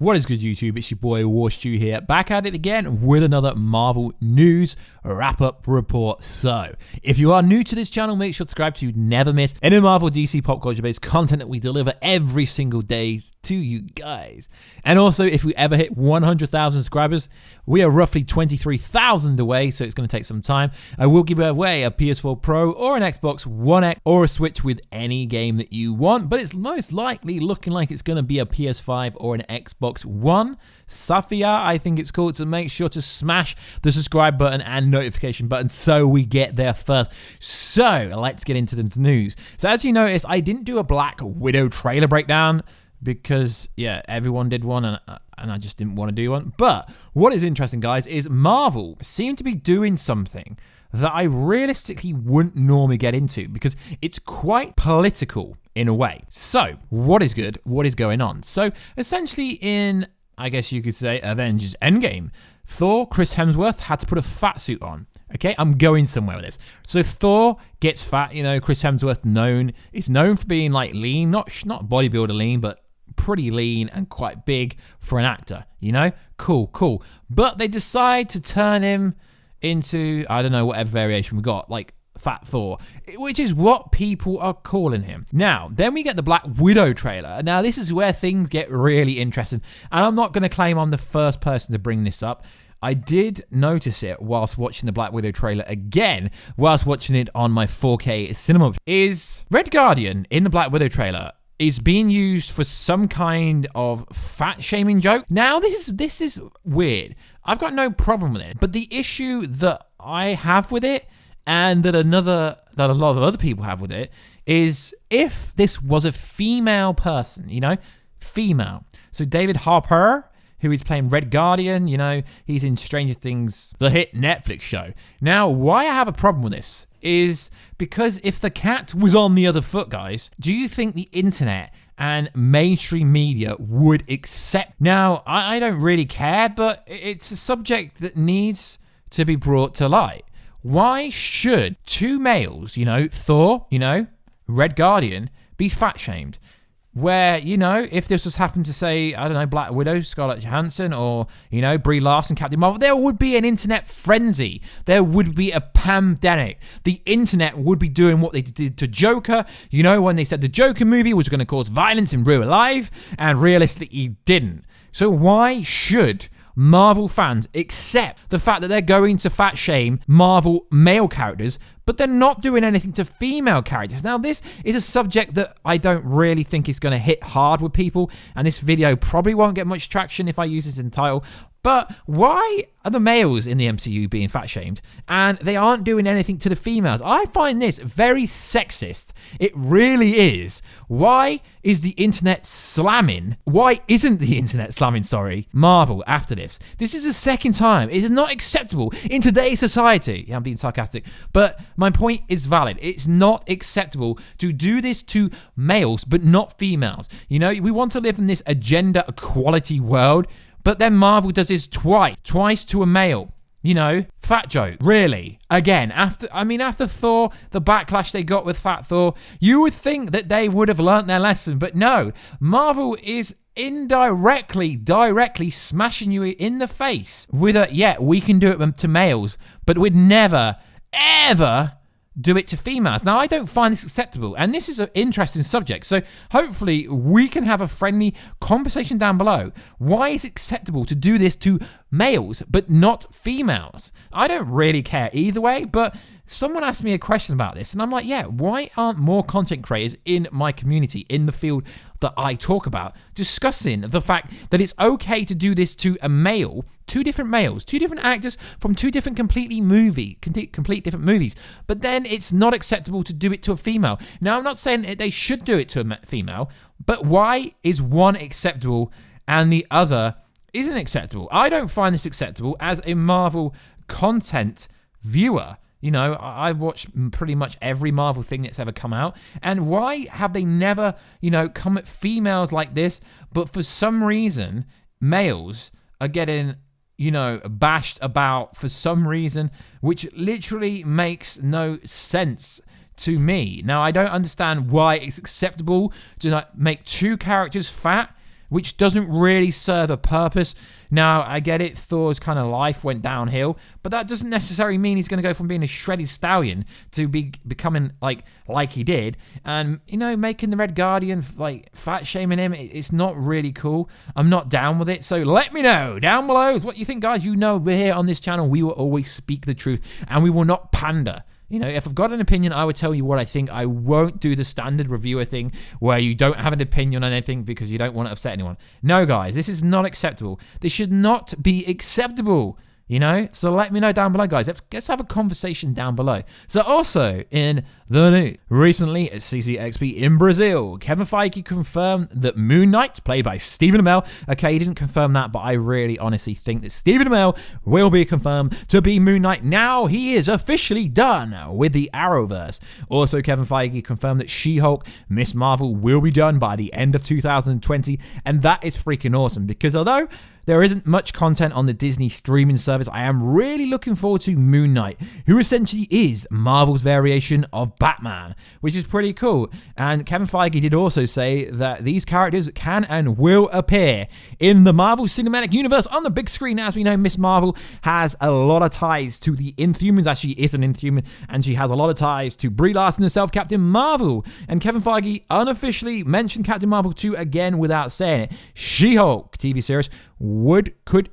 What is good, YouTube? It's your boy Warstew here, back at it again with another Marvel news wrap-up report. So, if you are new to this channel, make sure to subscribe to never miss any Marvel DC pop culture-based content that we deliver every single day to you guys. And also, if we ever hit 100,000 subscribers, we are roughly 23,000 away, so it's going to take some time. I will give away a PS4 Pro or an Xbox One X or a Switch with any game that you want, but it's most likely looking like it's going to be a PS5 or an Xbox One. Safia, I think it's called, so make sure to smash the subscribe button and notification button so we get there first. So, let's get into the news. So, as you noticed, I didn't do a Black Widow trailer breakdown because, yeah, everyone did one and I just didn't want to do one. But what is interesting, guys, is Marvel seem to be doing something that I realistically wouldn't normally get into because it's quite political in a way. So, what is good? What is going on? So, essentially in, I guess you could say, Avengers EndGame, Thor, Chris Hemsworth, had to put a fat suit on. Okay, I'm going somewhere with this. So Thor gets fat, you know, Chris Hemsworth is known for being like lean, not bodybuilder lean, but pretty lean and quite big for an actor, you know? Cool. But they decide to turn him into, I don't know, whatever variation we got, like Fat Thor, which is what people are calling him. Now, then we get the Black Widow trailer. Now, this is where things get really interesting, and I'm not going to claim I'm the first person to bring this up. I did notice it whilst watching the Black Widow trailer again, whilst watching it on my 4K cinema, is Red Guardian in the Black Widow trailer is being used for some kind of fat shaming joke. Now, this is weird. I've got no problem with it, but the issue that I have with it, and that a lot of other people have with it, is if this was a female person, you know, female. So David Harper, who is playing Red Guardian, you know, he's in Stranger Things, the hit Netflix show. Now, why I have a problem with this is because if the cat was on the other foot, guys, do you think the internet and mainstream media would accept? Now, I don't really care, but it's a subject that needs to be brought to light. Why should two males, you know, Thor, you know, Red Guardian, be fat shamed? Where, you know, if this was happened to, say, I don't know, Black Widow, Scarlett Johansson, or, you know, Brie Larson, Captain Marvel, there would be an internet frenzy. There would be a pandemic. The internet would be doing what they did to Joker, you know, when they said the Joker movie was going to cause violence in real life, and realistically it didn't. So why should Marvel fans accept the fact that they're going to fat shame Marvel male characters, but they're not doing anything to female characters? Now, this is a subject that I don't really think is going to hit hard with people, and this video probably won't get much traction if I use this in the title. But why are the males in the MCU being fat shamed and they aren't doing anything to the females? I find this very sexist. It really is. Why is the internet slamming? Why isn't the internet slamming, Marvel after this? This is the second time. It is not acceptable in today's society. Yeah, I'm being sarcastic, but my point is valid. It's not acceptable to do this to males, but not females. You know, we want to live in this gender equality world, but then Marvel does this twice to a male. You know, fat joke. Really? Again, after Thor, the backlash they got with Fat Thor, you would think that they would have learnt their lesson, but no. Marvel is directly smashing you in the face with a, yeah, we can do it to males, but we'd never, ever do it to females. Now, I don't find this acceptable, and this is an interesting subject, so hopefully we can have a friendly conversation down below. Why is it acceptable to do this to males but not females? I don't really care either way, but someone asked me a question about this, and I'm like, yeah, why aren't more content creators in my community, in the field that I talk about, discussing the fact that it's okay to do this to a male, two different males, two different actors from two different complete different movies, but then it's not acceptable to do it to a female? Now, I'm not saying they should do it to a female, but why is one acceptable and the other isn't acceptable? I don't find this acceptable as a Marvel content viewer. You know, I watch pretty much every Marvel thing that's ever come out. And why have they never, you know, come at females like this? But for some reason, males are getting, you know, bashed about for some reason, which literally makes no sense to me. Now, I don't understand why it's acceptable to make two characters fat, which doesn't really serve a purpose. Now, I get it, Thor's kind of life went downhill, but that doesn't necessarily mean he's going to go from being a shredded stallion to becoming like he did. And, you know, making the Red Guardian, like, fat shaming him, it's not really cool. I'm not down with it. So let me know down below what you think, guys. You know, we're here on this channel. We will always speak the truth, and we will not pander. You know, if I've got an opinion, I would tell you what I think. I won't do the standard reviewer thing where you don't have an opinion on anything because you don't want to upset anyone. No, guys, this is not acceptable. This should not be acceptable. You know, so let me know down below, guys. Let's have a conversation down below. So also in the news, recently at CCXP in Brazil, Kevin Feige confirmed that Moon Knight, played by Stephen Amell, okay, he didn't confirm that, but I really honestly think that Stephen Amell will be confirmed to be Moon Knight. Now he is officially done with the Arrowverse. Also, Kevin Feige confirmed that She-Hulk, Miss Marvel will be done by the end of 2020, and that is freaking awesome because although there isn't much content on the Disney streaming service, I am really looking forward to Moon Knight, who essentially is Marvel's variation of Batman, which is pretty cool. And Kevin Feige did also say that these characters can and will appear in the Marvel Cinematic Universe on the big screen. As we know, Miss Marvel has a lot of ties to the Inhumans, as she is an Inhuman, and she has a lot of ties to Brie Larson herself, Captain Marvel. And Kevin Feige unofficially mentioned Captain Marvel 2 again without saying it. She-Hulk TV series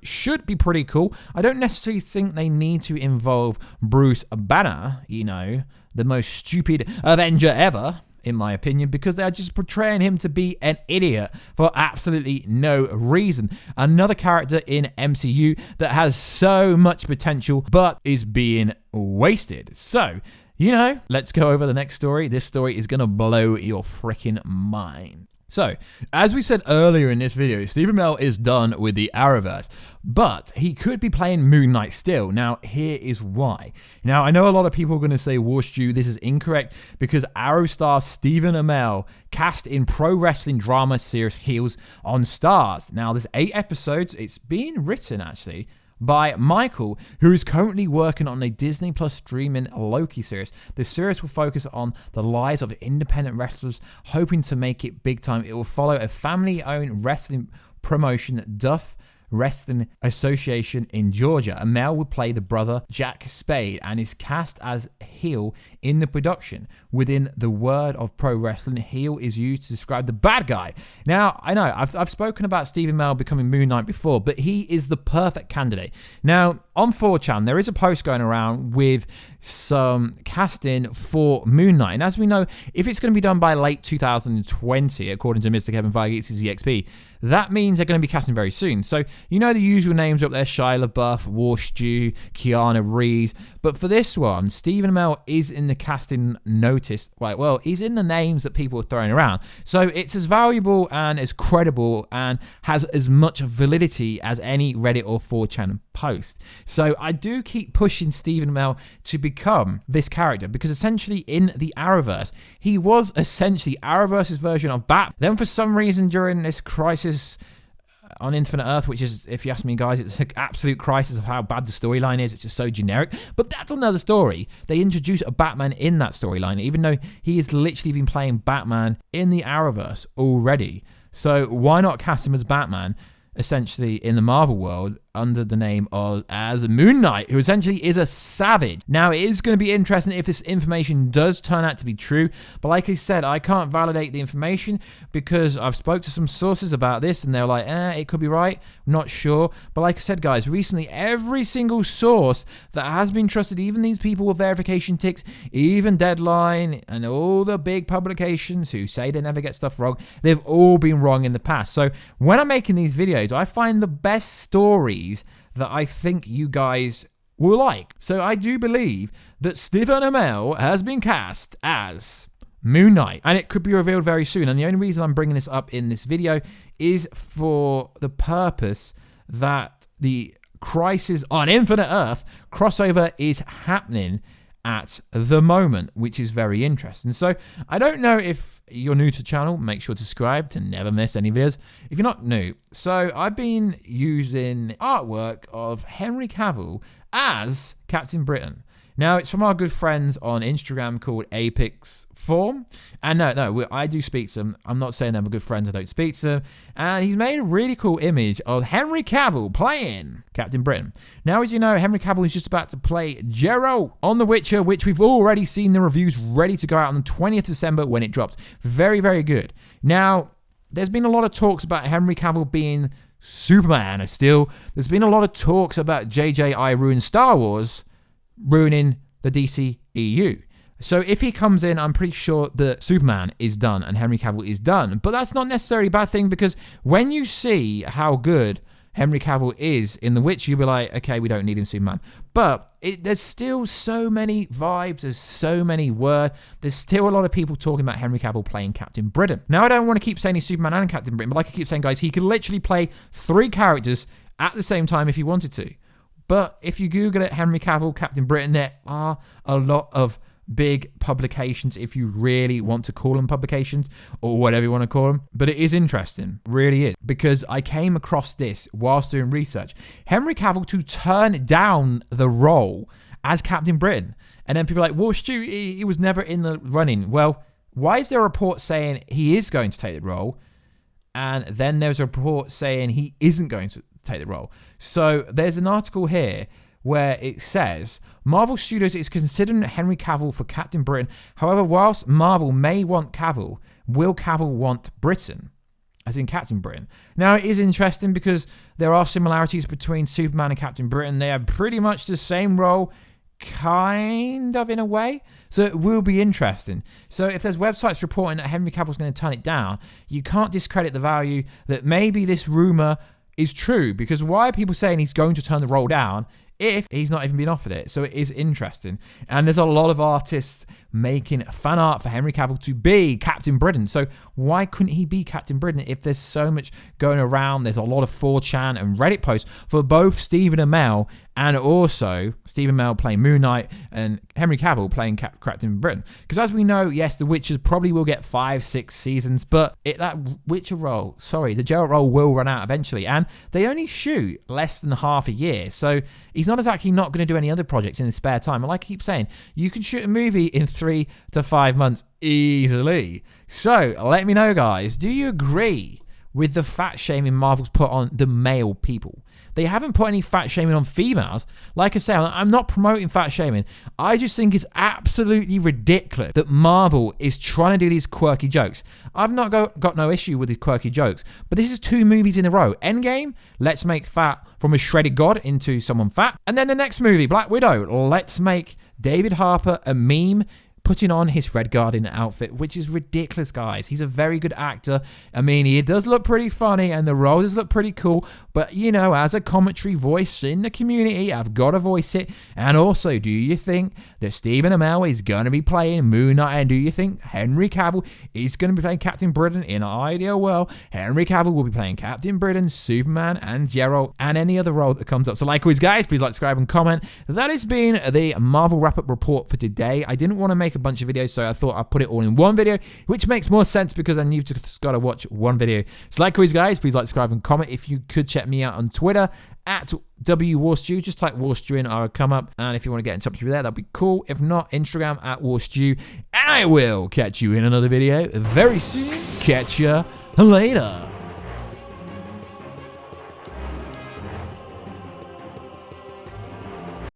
should be pretty cool. I don't necessarily think they need to involve Bruce Banner, you know, the most stupid Avenger ever, in my opinion, because they are just portraying him to be an idiot for absolutely no reason. Another character in MCU that has so much potential but is being wasted. So, you know, let's go over the next story. This story is going to blow your freaking mind. So, as we said earlier in this video, Stephen Amell is done with the Arrowverse, but he could be playing Moon Knight still. Now, here is why. Now, I know a lot of people are going to say, Warstu, this is incorrect because Arrow star Stephen Amell cast in pro wrestling drama series Heels on Stars. Now, there's 8 episodes. It's being written, actually, by Michael, who is currently working on a Disney Plus streaming Loki series. The series will focus on the lives of independent wrestlers hoping to make it big time. It will follow a family-owned wrestling promotion, Duff Wrestling Association in Georgia. Amell will play the brother Jack Spade and is cast as heel in the production. Within the word of pro wrestling, heel is used to describe the bad guy. Now, I know I've spoken about Stephen Amell becoming Moon Knight before, but he is the perfect candidate. Now, on 4chan, there is a post going around with some casting for Moon Knight. And as we know, if it's going to be done by late 2020, according to Mr. Kevin Feige, CCXP, that means they're going to be casting very soon. So, you know the usual names up there, Shia LaBeouf, Warstu, Keanu Reeves. But for this one, Stephen Amell is in the casting notice. Right, well, he's in the names that people are throwing around. So it's as valuable and as credible and has as much validity as any Reddit or 4chan post. So I do keep pushing Stephen Amell to become this character because essentially in the Arrowverse, he was essentially Arrowverse's version of Bat. Then for some reason during this crisis on Infinite Earth, which is, if you ask me, guys, it's an absolute crisis of how bad the storyline is. It's just so generic. But that's another story. They introduced a Batman in that storyline, even though he has literally been playing Batman in the Arrowverse already. So why not cast him as Batman, essentially in the Marvel world, under the name of as Moon Knight, who essentially is a savage. Now, it is going to be interesting if this information does turn out to be true, but like I said, I can't validate the information because I've spoke to some sources about this and they're like, it could be right, I'm not sure. But like I said, guys, recently every single source that has been trusted, even these people with verification ticks, even Deadline and all the big publications who say they never get stuff wrong, they've all been wrong in the past. So when I'm making these videos, I find the best stories that I think you guys will like. So I do believe that Stephen Amell has been cast as Moon Knight, and it could be revealed very soon. And the only reason I'm bringing this up in this video is for the purpose that the Crisis on Infinite Earth crossover is happening at the moment, which is very interesting. So I don't know if you're new to the channel, make sure to subscribe to never miss any videos if you're not new. So I've been using artwork of Henry Cavill as Captain Britain. Now, it's from our good friends on Instagram called Apex Form. And no, I do speak to them. I'm not saying they're good friends, I don't speak to them. And he's made a really cool image of Henry Cavill playing Captain Britain. Now, as you know, Henry Cavill is just about to play Geralt on The Witcher, which we've already seen the reviews ready to go out on the 20th December when it drops. Very, very good. Now, there's been a lot of talks about Henry Cavill being Superman. There's been a lot of talks about JJ ruining Star Wars, ruining the DC EU. So if he comes in, I'm pretty sure that Superman is done and Henry Cavill is done. But that's not necessarily a bad thing, because when you see how good Henry Cavill is in The Witcher, you'll be like, okay, we don't need him Superman. But there's still so many vibes, there's so many words, there's still a lot of people talking about Henry Cavill playing Captain Britain. Now, I don't want to keep saying he's Superman and Captain Britain, but like I keep saying, guys, he could literally play 3 characters at the same time if he wanted to. But if you Google it, Henry Cavill, Captain Britain, there are a lot of big publications, if you really want to call them publications, or whatever you want to call them. But it is interesting, really is, because I came across this whilst doing research. Henry Cavill to turn down the role as Captain Britain. And then people are like, well, Stu, he was never in the running. Well, why is there a report saying he is going to take the role? And then there's a report saying he isn't going to take the role. So there's an article here where it says, Marvel Studios is considering Henry Cavill for Captain Britain. However, whilst Marvel may want Cavill, will Cavill want Britain? As in Captain Britain. Now, it is interesting because there are similarities between Superman and Captain Britain. They have pretty much the same role, kind of, in a way. So it will be interesting. So if there's websites reporting that Henry Cavill's going to turn it down, you can't discredit the value that maybe this rumor is true. Because why are people saying he's going to turn the role down if he's not even been offered it? So it is interesting. And there's a lot of artists making fan art for Henry Cavill to be Captain Britain. So why couldn't he be Captain Britain if there's so much going around? There's a lot of 4chan and Reddit posts for both Stephen Amell and also Stephen Amell playing Moon Knight and Henry Cavill playing Captain Britain. Because as we know, yes, The Witcher probably will get 5-6 seasons, but that Witcher role, the Geralt role will run out eventually. And they only shoot less than half a year. So he's not exactly not going to do any other projects in his spare time. And like I keep saying, you can shoot a movie in 3 to 5 months easily. So let me know, guys, do you agree with the fat shaming Marvel's put on the male people? They haven't put any fat shaming on females. Like I say, I'm not promoting fat shaming. I just think it's absolutely ridiculous that Marvel is trying to do these quirky jokes. I've not got no issue with these quirky jokes, but this is 2 movies in a row. EndGame, let's make fat from a shredded god into someone fat. And then the next movie, Black Widow, let's make David Harper a meme putting on his Red Guardian outfit, which is ridiculous, guys. He's a very good actor. I mean, he does look pretty funny and the role does look pretty cool, but you know, as a commentary voice in the community, I've got to voice it. And also, do you think that Stephen Amell is going to be playing Moon Knight? And do you think Henry Cavill is going to be playing Captain Britain? In an ideal world, Henry Cavill will be playing Captain Britain, Superman, and Geralt, and any other role that comes up. So like always, guys, please like, subscribe, and comment. That has been the Marvel wrap-up report for today. I didn't want to make a bunch of videos, so I thought I'd put it all in one video, which makes more sense because then you've just got to watch one video. So like always, guys, please like, subscribe, and comment. If you could check me out on Twitter at WWarStew, just type WarStew in, I'll come up. And if you want to get in touch with me there, that'd be cool. If not, Instagram at WarStew. And I will catch you in another video very soon. Catch ya later.